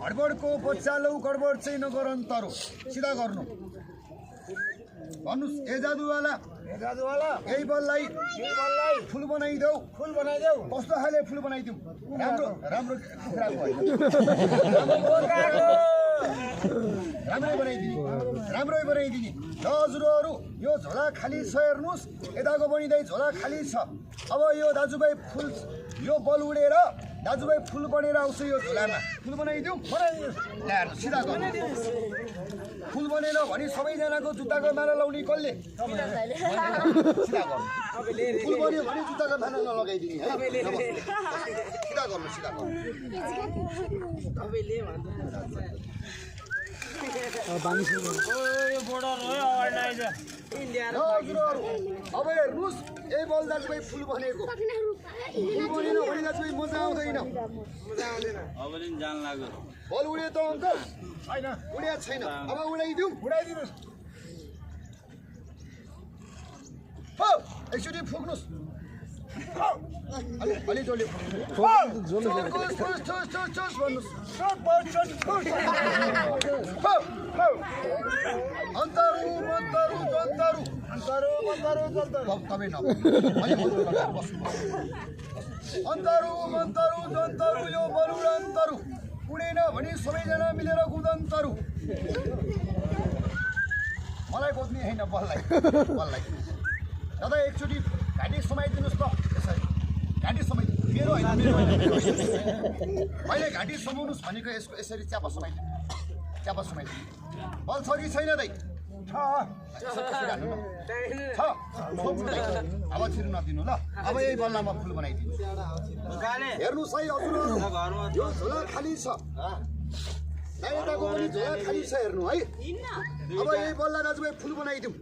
हडबडको बच्चा लौ गडबड चाहिँ नगरन्तरो सिधा गर्नु भन्नुस् ए जादुवाला यही बललाई फुल बनाइदेऊ कस्तो खाले फुल बनाइदिउँ राम्रो राम्रो राम्रै बनाइदिने ल हजुरहरू यो झोला खाली छ हेर्नुहोस् यताको बनिँदै झोला खाली छ अब यो दाजुभाइ फुल यो बल उडेर दाजुभाइ फुल बनेर आउँछ यो झोलामा फुल बनाइदिउँ ल्याएर सिधा गर्नु फुल बनेन भने सबैजनाको जुत्ताको माला लाउने कसले सिधा गर्नु फुल बन्यो भने जुत्ताको माला नलगाइदिने है सिधा गर्नु अब हेर्नुहोस् यही बल दाजुभाइ फुल बनेको फुल बनेन भने दाजुभाइ मजा आउँदैन बल उड्यो त अङ्कल छैन उड्या छैन अब उडाइदिनुहोस् हो एकचोटि फुक्नुहोस् अलि जोडले अन्तरु यो बलुड अन्तरु उडेन भने सबैजना मिलेर कुदन्तरु मलाई खोज्ने होइन बललाई दादा एकचोटि घाँटी समाइदिनुहोस् त यसरी घाँटी समाइ मेरो होइन मैले घाँटी समाउनुहोस् भनेको यसको यसरी च्यापा समाइदिनु बल छ कि छैन दाइ अब छिर्नु नदिनु ल अब यही बल्लामा फुल बनाइदिनु हेर्नुहोस् है हजुरहरू यो झोला खाली छ यताको पनि झोला खाली छ हेर्नु है अब यही बल्ला दाजुभाइ फुल बनाइदिउँ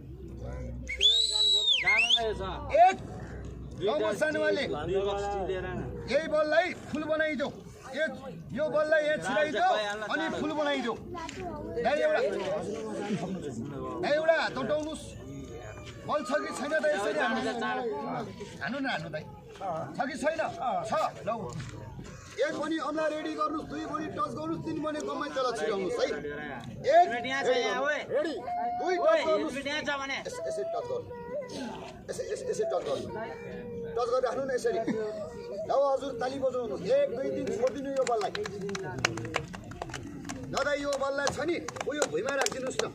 यही बललाई फुल बनाइदेऊ यो बललाई यहाँ छिराइदेऊ अनि फुल बनाइदेऊ एउटा तटाउनुहोस् बल छ कि छैन त यसरी हान्नु न दाइ छ कि छैन छ ल एक पनि अमला रेडी गर्नुहोस् दुई पनि टच गर्नुहोस् तिन पनि कमाइ चला छिराउनुहोस् है एक रेडी दुई टच गर्नुहोस् यसरी टच गर्नु यसरी टच गरिराख्नु न यसरी ल हजुर ताली बजाउनुहोस् 1 2 3 छोडिदिनु यो बललाई दादा यो बललाई छ नि यो भुइँमा राखिदिनुहोस् न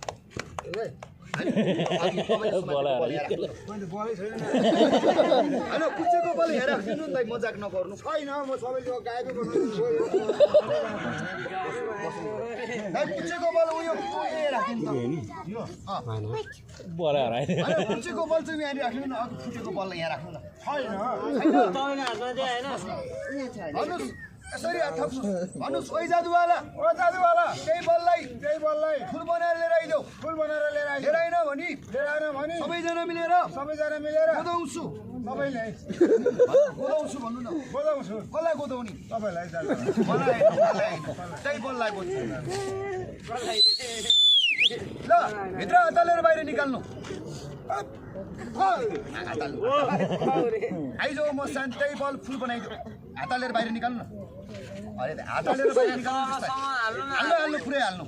कुचेको बल यहाँ राखिदिनु नि मजाक नगर्नु छैन म सबैले गाएको कुचेको बल उयो राखिदिनु कुचेको बल चाहिँ यहाँ राख्नु न फुटेको बल यहाँ राख्नु न छैन यसरी भन्नुहोस् ओइ जादुवाला त्यही बललाई फुल बनाएर लिएर आइदेऊ लिएर आएन भने सबैजना मिलेर गोदाउँछु सबैले गोदाउँछु भन्नु न कसलाई गोदाउने तपाईँलाई त्यही बललाई ल भित्र हतालेर बाहिर निकाल्नु आइज म शान्तै बल फुल बनाइदिउँ हातालेर बाहिर निकाल्नु न अरे हातालेर बाहिर निकाल्नु पुरै हाल्नु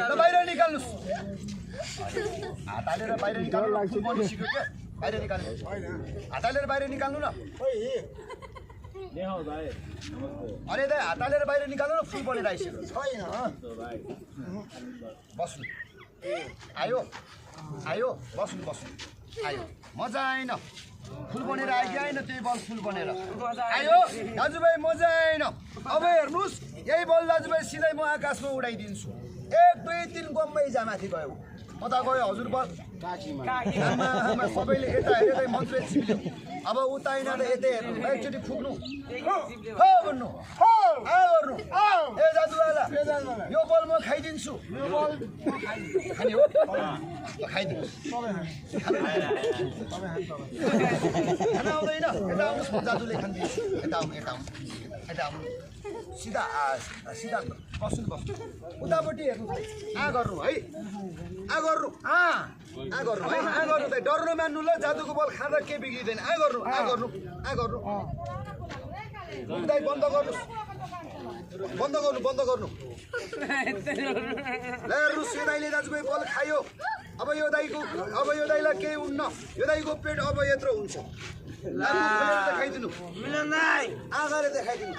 ल बाहिर निकाल्नुहोस् हातालेर बाहिर निकाल्नु फुल बन्नु सिक्यो क्या बाहिर निकाल्नु हातालेर बाहिर निकाल्नु न अरे दाइ हातालेर बाहिर निकाल्नु न फुल बनेर आइसक्यो छैन बस्नु आयो बस्नु आयो मजा आएन फुल बनेर आयो कि आएन त्यही बल फुल बनेर आयो दाजुभाइ मजा आएन अब हेर्नुहोस् यही बल दाजुभाइ सिधै म आकाशमा उडाइदिन्छु 1 2 3 गम्मै जामाथि गयो म त गयो हजुर बल आमा सबैले यता हेरेरै मन्त्र छिप्ल्यो अब उता आइन त यतै हेर्नु एकचोटि फुक्नु हो भन्नु आ गर्नु ए जादुवाला यो बल म खाइदिन्छु यो बल खाने हो खाइदिनु खाना आउँदैन यता आउनुहोस् जादुले खानिदिन्छु यता आउनु सिधा बस्नु उतापट्टि हेर्नु आ गर्नु है आ गर्नु दाइ डर नमान्नु ल जादुको बल खाँदा के बिग्रिँदैन आ गर्नु दाइ बन्द गर्नुहोस् बन्द गर्नु ल हेर्नुहोस् यो दाइले दाजुभाइ बल खायो अब यो दाइलाई केही हुन्न यो दाइको पेट अब यत्रो हुन्छ देखाइदिनु आँखाले देखाइदिनु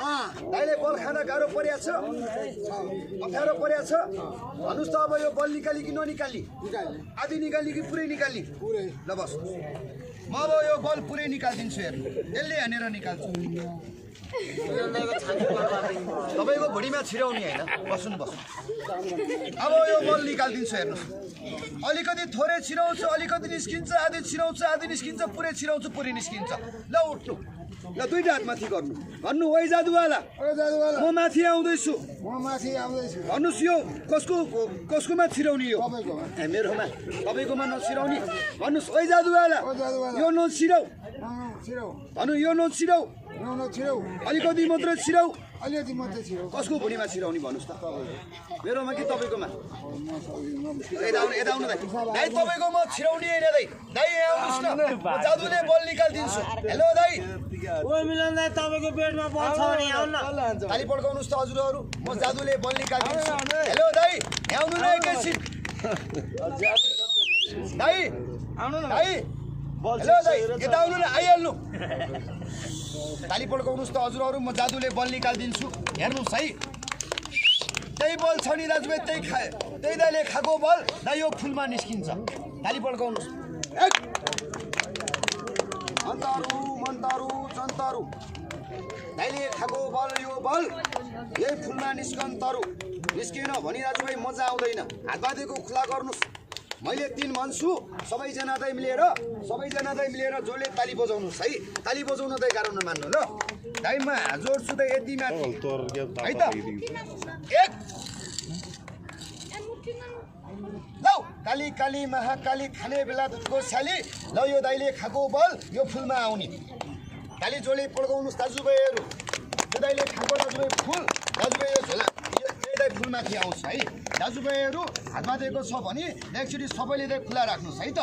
दाइले बल खाँदा गाह्रो परिया छ अप्ठ्यारो परिया छ भन्नुहोस् त अब यो बल निकाली कि ननिकाली आधी निकाली कि पुरै निकाली ल बस म अब यो बल पुरै निकालिदिन्छु हेर्नु यसले हानेर निकाल्छु तपाईँको भुँडीमा छिराउने होइन बस्नु अब यो बल निकालिदिन्छु हेर्नुहोस् अलिकति थोरै छिराउँछु अलिकति निस्किन्छ आधी छिराउँछु आधी निस्किन्छ पुरै छिराउँछु पुरै निस्किन्छ ल उठ्नु ल दुईटा हात माथि गर्नु भन्नु ओइ जादुवाला म माथि आउँदैछु भन्नुहोस् यो कसकोमा छिराउने यो मेरोमा तपाईँकोमा नछिराउने भन्नुहोस् ओइ जादुवाला यो नछिराउ भन्नु यो नछिराउ अलिकति मात्रै छिराउ कसको भुँडीमा छिराउने भन्नुहोस् त मेरोमा कि तपाईँकोमा यता आउनु दाइ तपाईँकोमा छिराउने होइन दाइ आउनुहोस् न जादुले बल निकालिदिन्छु हेलो दाइ मिलन दाइ तपाईँको पेटमा बल छ भने आउनु न खाली पड्काउनुहोस् त हजुरहरू म जादुले बल निकालिदिन्छु हेलो दाइ आउनु न एकैछिन दाइ आउनु न दाइ हेलो दाइ यता आउनु न आइहाल्नु ताली पड्काउनुहोस् त हजुरहरू म जादुले बल निकालिदिन्छु हेर्नुहोस् है त्यही बल छ नि दाजुभाइ त्यही दाइले खाएको बल दाइ यो फुलमा निस्किन्छ ताली पड्काउनुहोस् मन्तरु जन्तरु दाइले खाएको बल यो बल यही फुलमा निस्कन्तरु निस्किएन भनी दाजुभाइ मजा आउँदैन हात बाँधेको खुला गर्नुहोस् मैले 3 भन्छु सबैजना दाइ मिलेर जोडले ताली बजाउनुहोस् है ताली बजाउन दाइ गाह्रो नमान्नु ल दाइमा जोड्छु त यति माथि है त एक लौ काली काली महाकाली खाने बेला दुधको छाली ल यो दाइले खाएको बल यो फुलमा आउने ताली जोडले पड्काउनुहोस् दाजुभाइहरू यो दाइले खाएको दाजुभाइ फुल दाजुभाइ यो झोला फुलमाथि आउँछ है दाजुभाइहरू हात बाँधेको छ भने एकचोटि सबैले दाइ खुला राख्नुहोस् है त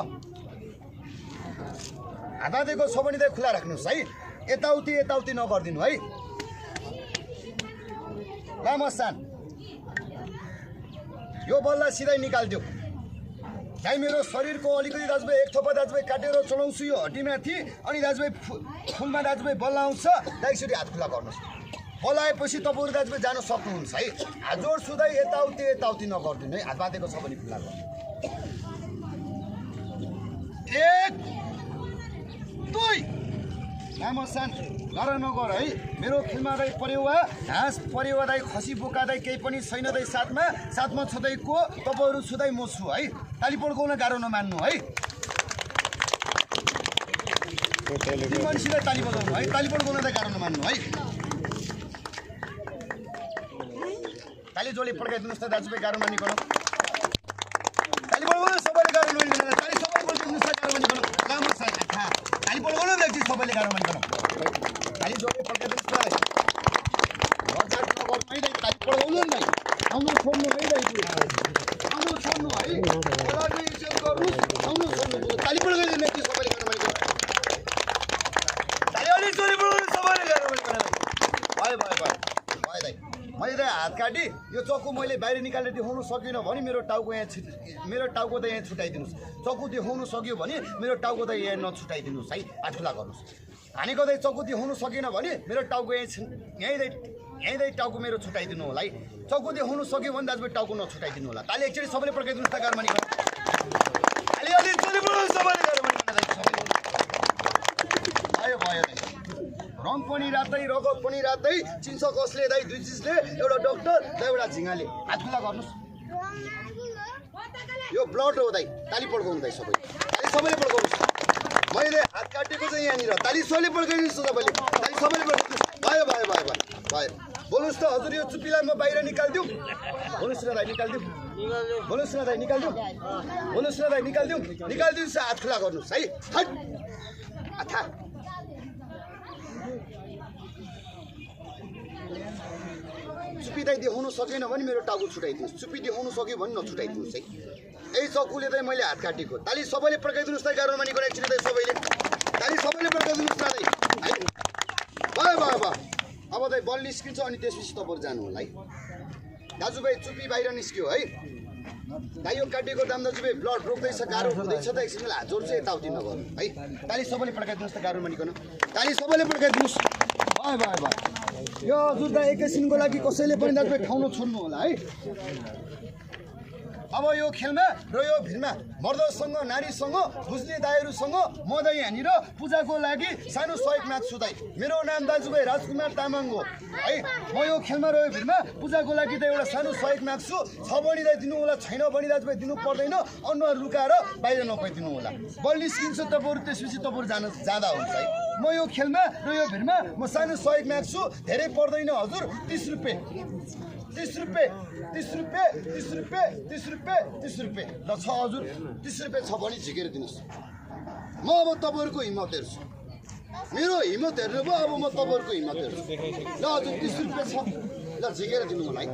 हात बाँधेको छ भने दाइ खुला राख्नुहोस् है यताउति नगरिदिनु है लामो सान यो बललाई सिधै निकालिदियो दाइ मेरो शरीरको अलिकति दाजुभाइ एक थोपा दाजुभाइ काटेर चलाउँछु यो हड्डीमाथि अनि दाजुभाइ फुलमा दाजुभाइ बल आउँछ दाइ एकचोटि हात खुला गर्नुहोस् बल आएपछि तपाईँहरू दाजुभाइ जान सक्नुहुन्छ है हात जोड्छु दाइ यताउति नगरिदिनु है हात बाँधेको छ भने खुला गर्नु एक दुई लामो सान गर नगर है मेरो खेलमा दाइ परेवा घाँस परेवा दाइ खसी बोका दाइ केही पनि छैन दाइ साथमा छँदै को तपाईँहरू छु दाइ म छु है ताली पड्काउन गाह्रो नमान्नु है मान्छेलाई ताली बजाउनु है ताली पड्काउन दाइ गाह्रो नमान्नु है ताली जोली पड्काइदिनुहोस् त दाजुभाइ गाह्रो ननिकन ताली पड्काउनु सबैले गाह्रो ननिकन ताली सबै पड्काइदिनुहोस् त गाह्रो ननिकन लामो छ ताली पड्काउनु व्यक्ति सबैले गाह्रो ननिकन ताली जोली पड्काइदिनुहोस् त घरचाट नगर्नु है दाइ ताली पड्काउनु नि दाइ आउनु छोड्नु है दाइ आउनु छोड्नु है अगाडि इज्जत गर्नुहोस् आउनु छोड्नु ताली पड्काइदिनु व्यक्ति सबैले गाह्रो ननिकन ताली अलि जोली पड्काउनु सबैले गाह्रो ननिकन भयो दाइ मैले त हात काटी यो चक्कु मैले बाहिर निकालेर देखाउनु सकिनँ भने मेरो टाउको त यहाँ छुटाइदिनुहोस् चक्कु देखाउनु सक्यो भने मेरो टाउको त यहाँ नछुटाइदिनुहोस् है हात खुला गर्नुहोस् हानेको दाइ चक्कु देखाउनु सकिनँ भने मेरो टाउको यहीँ टाउको मेरो छुटाइदिनु होला है चक्कु देखाउनु सक्यो भने दाजुभाइ टाउको नछुटाइदिनु होला ताली एकचोटि सबैले पड्काइदिनुहोस् त गाह्रो ननिकन भयो रङ पनि रातै रगत पनि रातै चिन्छ कसले दाइ दुई चिजले एउटा डक्टर र एउटा झिँगाले हात खुला गर्नुहोस् यो ब्लड हो दाइ ताली पड्काउनु दाइ सबैले पड्काउनुहोस् मैले हात काटेको चाहिँ यहाँनिर ताली सबैले पड्काइदिनुहोस् तपाईँले ताली सबैले पड्काइदिनुहोस् भयो बोल्नुहोस् त हजुर यो चुप्पीलाई म बाहिर निकालिदिउँ बोल्नुहोस् न दाइ निकालिदिनुहोस् हात खुला गर्नुहोस् है आथा चुप्पी दाइ देखाउनु सकेन भने मेरो टाउको छुटाइदिनुहोस् चुप्पी देखाउनु सक्यो भने नछुटाइदिनुहोस् है यही चक्कुले चाहिँ मैले हात काटेको ताली सबैले पड्काइदिनुहोस् त गाह्रो नमानिकन एकचोटि दाइ सबैले ताली सबैले पड्काइदिनुहोस् न दाइ है भयो अब दाइ बल निस्किन्छ अनि त्यसपछि तपाईहरु जानु होला है दाजुभाइ चुप्पी बाहिर निस्क्यो है दाइ यो काटेको दाम दाजुभाइ ब्लड रोक्दैछ गाह्रो हुँदैछ त एकछिन हात जोड्छ यताउति नगर्नु है ताली सबैले पड्काइदिनुहोस् त गाह्रो नमानिकन ताली सबैले पड्काइदिनुहोस् बाय बाय बाय यो हजुर दाइ एकैछिनको लागि कसैले पनि दाजुभाइ खाउन छोड्नु होला है अब यो खेलमा र यो भिडमा मर्दसँग नारीसँग बुझ्ने दाइहरूसँग म दाइ यहाँनिर पूजाको लागि सानो सहयोग माग्छु दाइ मेरो नाम दाजुभाइ राजकुमार तामाङ हो है म यो खेलमा र यो भिडमा पूजाको लागि त एउटा सानो सहयोग माग्छु छ भनी दाइ दिनु होला छैन भनी दाजुभाइ दिनु पर्दैन अनुहार लुकाएर बाहिर नपाइदिनु होला बल निस्किन्छ तपाईँहरू त्यसपछि तपाईँहरू जाँदा हुन्छ है म यो खेलमा र यो भिडमा म सानो सहयोग माग्छु धेरै पर्दैन हजुर 30 रुपियाँ 30 रुपियाँ 30 रुपियाँ 30 रुपियाँ 30 रुपियाँ 30 रुपियाँ ल छ हजुर 30 रुपियाँ छ भने झिकेर दिनुहोस् म अब तपाईँहरूको हिम्मत हेर्छु मेरो हिम्मत हेर्नुभयो अब म तपाईँहरूको हिम्मत हेर्छु ल हजुर 30 रुपियाँ छ ल झिकेर दिनु मलाई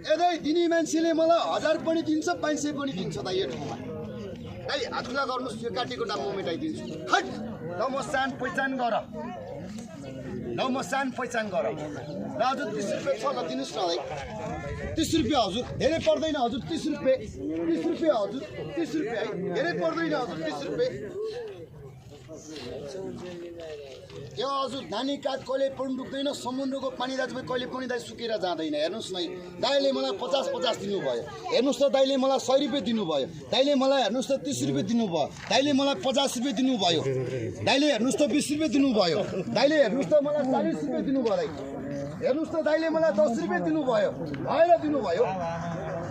यदि दिने मान्छेले मलाई 1000 पनि दिन्छ 500 पनि दिन्छ त यो ठाउँमा दाइ हात खुला गर्नुहोस् यो काटेको दाम म मेटाइदिन्छु हट ल म सान पहिचान गर ल म सान पहिचान गर ल हजुर 30 रुपियाँ छ ल दिनुहोस् न है 30 रुपियाँ हजुर धेरै पर्दैन हजुर 30 रुपियाँ 30 रुपियाँ हजुर 30 रुपियाँ है धेरै पर्दैन हजुर 30 रुपियाँ यो हजुर धानी काठ कहिले पनि डुब्दैन समुद्रको पानी दाजुभाइ कहिले पनि दाइ सुकेर जाँदैन हेर्नुहोस् न दाइले मलाई 50-50 दिनुभयो हेर्नुहोस् त दाइले मलाई 100 रुपियाँ दिनुभयो दाइले मलाई हेर्नुहोस् त 30 रुपियाँ दिनुभयो दाइले मलाई 50 रुपियाँ दिनुभयो दाइले हेर्नुहोस् त 20 रुपियाँ दिनुभयो दाइले हेर्नुहोस् त मलाई 40 रुपियाँ दिनुभयो दाइ हेर्नुहोस् त दाइले मलाई 10 रुपियाँ दिनुभयो भएर दिनुभयो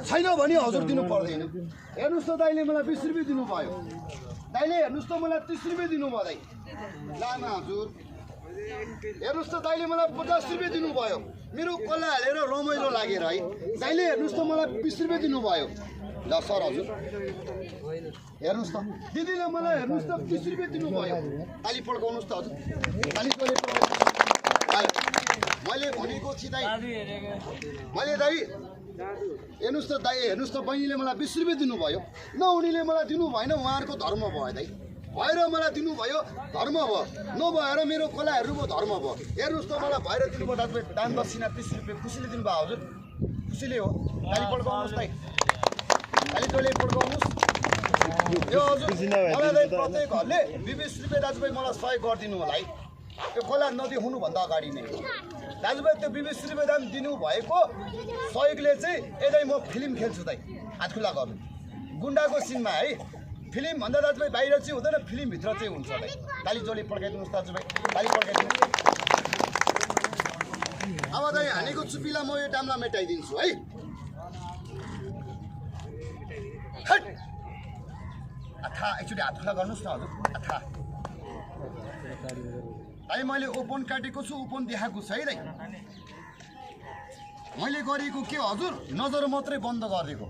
छैन भने हजुर दिनु पर्दैन हेर्नुहोस् त दाइले मलाई 20 रुपियाँ दिनुभयो दाइले हेर्नुहोस् त मलाई 30 रुपियाँ दिनुभयो दाइ लामा हजुर हेर्नुहोस् त दाइले मलाई 50 रुपियाँ दिनुभयो मेरो कला हालेर रमाइलो लागेर है दाइले हेर्नुहोस् त मलाई 20 रुपियाँ दिनुभयो ल सर हजुर हेर्नुहोस् त दिदीले मलाई हेर्नुहोस् त 30 रुपियाँ दिनुभयो ताली पड्काउनुहोस् त हजुर ताली मैले भनेको थिएँ दाइ मैले दाइ हेर्नुहोस् त दाइ हेर्नुहोस् त बहिनीले मलाई 20 रुपियाँ दिनुभयो नहुनेले मलाई दिनु भएन उहाँहरूको धर्म भयो दाइ भएर मलाई दिनुभयो धर्म भयो नभएर मेरो कला हेर्नुभयो धर्म भयो हेर्नुहोस् त मलाई भएर दिनुभयो दाजुभाइ दान दक्षिणा 30 रुपियाँ खुसीले दिनुभयो हजुर खुसीले हो ताली पड्काउनुहोस् दाइ ताली टोली पड्काउनुहोस् यो हजुर मलाई दाइ प्रत्येक घरले 20 रुपियाँ दाजुभाइ मलाई सहयोग गरिदिनु होला है यो कला नदी हुनुभन्दा अगाडि नै दाजुभाइ त्यो 20 रुपियाँ दाम दिनुभएको सहयोगले चाहिँ यदि म फिल्म खेल्छु दाइ हात खुला गर्नु गुन्डाको सिनमा है फिल्म भन्दा दाजुभाइ बाहिर चाहिँ हुँदैन फिल्मभित्र चाहिँ हुन्छ दाइ ताली जोली पड्काइदिनुहोस् दाजुभाइ ताली पड्काइदिनुहोस् अब दाइ हानेको चुपीलाई म यो दामलाई मेटाइदिन्छु है अथा एकचोटि हात खुला गर्नुहोस् न हजुर अथा दाइ मैले ओपन काटेको छु ओपन देखाएको छ है दाइ मैले गरेको के हजुर नजर मात्रै बन्द गरिदिएको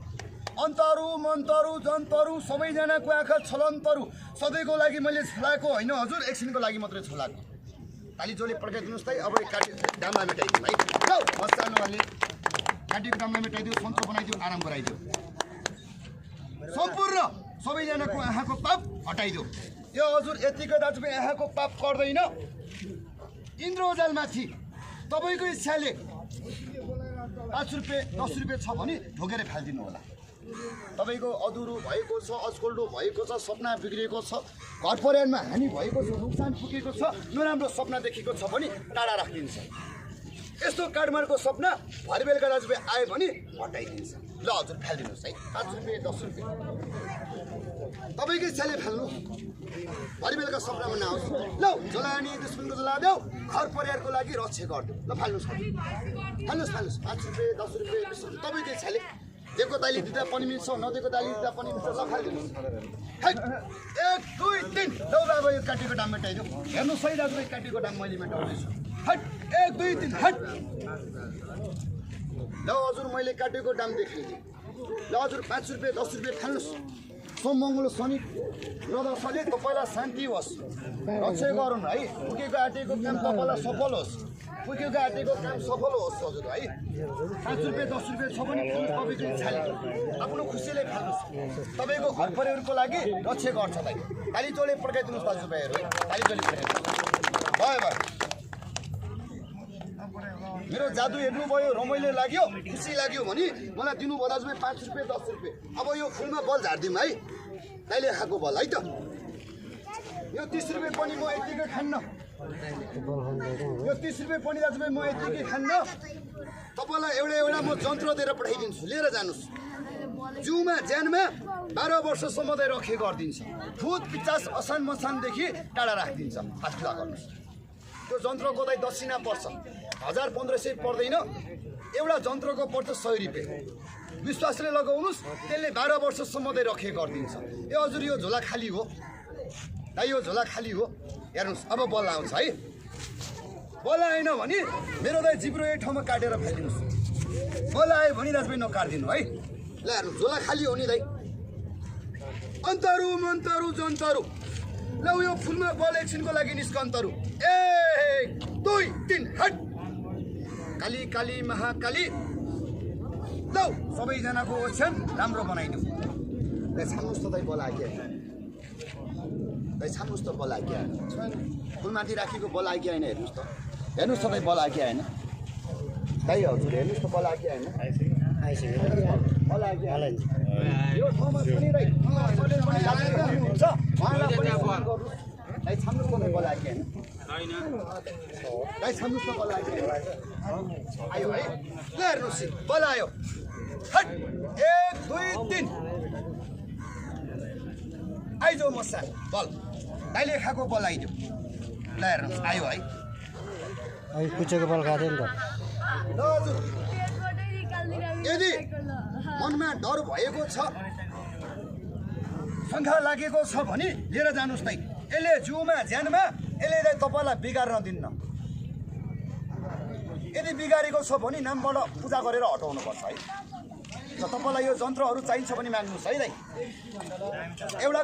अन्तरु मन्तरु जन्तरु सबैजनाको आँखा छलन्तरु सधैँको लागि मैले छोलाएको होइन हजुर एकछिनको लागि मात्रै छोलाएको ताली जोली पड्काइदिनुहोस् दाइ अब काटे दामलाई मेटाइदिउँ है ल मस्तानुहरूले काटेको दामलाई मेटाइदियो सन्चो बनाइदियो आराम गराइदियो सम्पूर्ण सबैजनाको आँखाको पाप हटाइदियो यो हजुर यतिको दाजुभाइ आँखाको पाप गर्दैन इन्द्रजालमाथि तपाईँको इच्छाले 5 रुपियाँ 10 रुपियाँ छ भने ढोकेर फालिदिनु होला तपाईँको अधुरो भएको छ अचकोल्डो भएको छ सपना बिग्रिएको छ घर परिवारमा हानि भएको छ नोक्सान पुगेको छ नराम्रो सपना देखेको छ भने टाढा राखिदिन्छ यस्तो काठमाडौँको सपना भरे बेलुका दाजुभाइ आयो भने हटाइदिन्छ ल हजुर फालिदिनुहोस् है 5 रुपियाँ 10 रुपियाँ तपाईँको इच्छाले फाल्नु भरे बेलुका सपनामा नआओस् ल जलानी दुश्मनको जला देऊ घर परिवारको लागि रक्षा गरिदिउँ ल फाल्नुहोस् फाल्नुहोस् 5 रुपियाँ 10 रुपियाँ 20 रुपियाँ तपाईँको इच्छाले दिएको ताली दिँदा पनि मिल्छ नदिएको ताली दिँदा पनि मिल्छ ल फालिदिनुहोस् 1 2 3 ल अब यो काटेको दाम मेटाइदियो हेर्नुहोस् है दाजुभाइ काटेको दाम मैले मेटाउँदैछु हट 1 2 3 हट ल हजुर मैले काटेको दाम देखिदिएँ ल हजुर 5 रुपियाँ 10 रुपियाँ फाल्नुहोस् सोम मङ्गल शनि प्रदर्शनले तपाईँलाई शान्ति होस् रक्षा गरौँ है पुगेको आँटेको काम तपाईँलाई सफल होस् पुगेको आँटेको काम सफल होस् हजुर है 5 रुपियाँ 10 रुपियाँ छ भने तपाईँको इच्छाले आफ्नो खुसीले फाल्नुहोस् तपाईँको घर परिवारको लागि रक्षा गर्छ दाइ ताली चोले पड्काइदिनुहोस् दाजुभाइहरू है ताली चोले पड्काइदिनुहोस् भयो भयो मेरो जादु हेर्नुभयो रमाइलो लाग्यो खुसी लाग्यो भने मलाई दिनुभयो दाजुभाइ 5 रुपियाँ 10 रुपियाँ अब यो फुलमा बल झारिदिउँ है तैँले खाएको बल है त यो 30 रुपियाँ पनि म यतिकै खान्न यो 30 रुपियाँ पनि दाजुभाइ म यतिकै खान्न तपाईँलाई एउटा म जन्त्र दिएर पठाइदिन्छु लिएर जानुहोस् जिउमा ज्यानमा 12 वर्षसम्म चाहिँ रखे गरिदिन्छ खुद 50 असान मसानदेखि टाढा राखिदिन्छ हात खुला गर्नुहोस् त्यो जन्त्रको चाहिँ दक्षिणा पर्छ 1500 पर्दैन एउटा जन्त्रको पर्छ 100 रुपियाँ विश्वासले लगाउनुहोस् त्यसले 12 वर्षसम्म चाहिँ रखे गरिदिन्छ ए हजुर यो झोला खाली हो दाइ यो झोला खाली हो हेर्नुहोस् अब बल आउँछ है बल आएन भने मेरो दाइ जिब्रो एक ठाउँमा काटेर फालिदिनुहोस् बल आयो भने दाजुभाइ नकाटिदिनु है ल हेर्नुहोस् झोला खाली हो नि दाइ अन्तरु मन्तरु जन्तरु ल यो फुलमा बल एकछिनको लागि निस्कन्तरु 1 2 3 हट काली काली महाकाली ल सबैजनाको ओछ्यान राम्रो बनाइदिउँ दाइ छाम्नुहोस् त दाइ बल आइक्या दाइ छाम्नुहोस् त बल आइक्या फुलमाथि राखेको बल आइक्या होइन हेर्नुहोस् त दाइ बल आइक्या होइन दाइ हजुर हेर्नुहोस् त बल आइक्या होइन बल आइक्या यो ठाउँमा पनि दाइ हुन्छ उहाँलाई पनि फोन गर्नुहोस् दाइ छाम्नुहोस् त बल आइक्या होइन दाइ छाम्नुहोस् त बल आइक्या आयो है ल हेर्नुहोस् बल आयो हट 1 2 3 आइजो मसा बल दाइले खाएको बल आइदियो ल हेर्नुहोस् आयो है अहिले कुचेको बल खाँदैन त ल हजुर यदि मनमा डर भएको छ शङ्का लागेको छ भने लिएर जानुहोस् दाइ यसले जिउमा ज्यानमा यसले चाहिँ तपाईँलाई बिगार्न दिन्न यदि बिगारेको छ भने नामबाट पूजा गरेर हटाउनुपर्छ है र तपाईँलाई यो जन्त्रहरू चाहिन्छ भने माग्नुहोस् है दाइ एउटा